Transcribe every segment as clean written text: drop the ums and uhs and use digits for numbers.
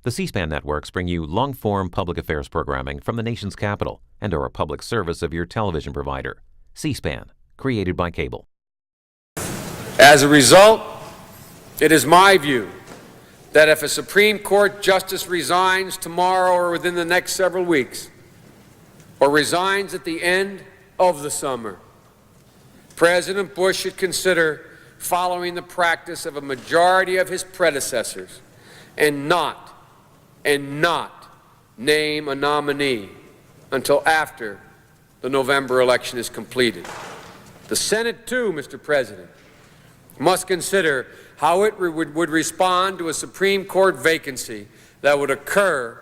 The C-SPAN networks bring you long-form public affairs programming from the nation's capital and are a public service of your television provider. C-SPAN, created by cable. As a result, it is my view that if a Supreme Court justice resigns tomorrow or within the next several weeks, or resigns at the end of the summer, President Bush should consider following the practice of a majority of his predecessors and not name a nominee until after the November election is completed. The Senate, too, Mr. President, must consider how it would respond to a Supreme Court vacancy that would occur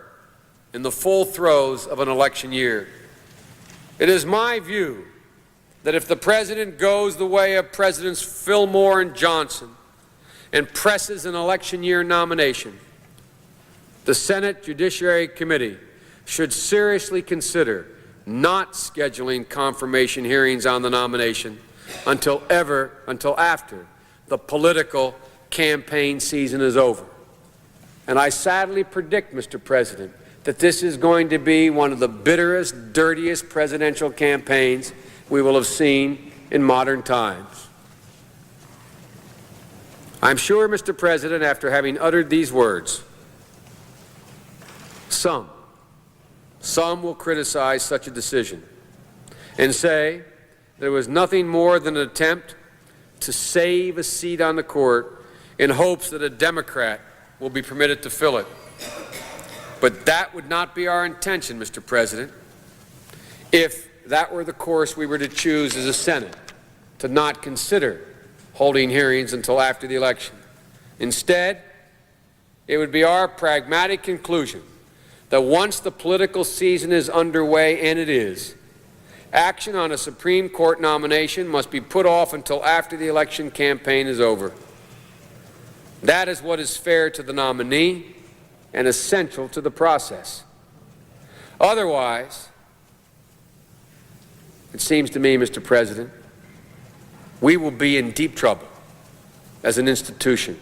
in the full throes of an election year. It is my view that if the President goes the way of Presidents Fillmore and Johnson and presses an election year nomination, the Senate Judiciary Committee should seriously consider not scheduling confirmation hearings on the nomination until after the political campaign season is over. And I sadly predict, Mr. President, that this is going to be one of the bitterest, dirtiest presidential campaigns we will have seen in modern times. I'm sure, Mr. President, after having uttered these words, some will criticize such a decision and say that it was nothing more than an attempt to save a seat on the court in hopes that a Democrat will be permitted to fill it. But that would not be our intention, Mr. President, if that were the course we were to choose as a Senate, to not consider holding hearings until after the election. Instead, it would be our pragmatic conclusion that once the political season is underway, and it is, action on a Supreme Court nomination must be put off until after the election campaign is over. That is what is fair to the nominee and essential to the process. Otherwise, it seems to me, Mr. President, we will be in deep trouble as an institution.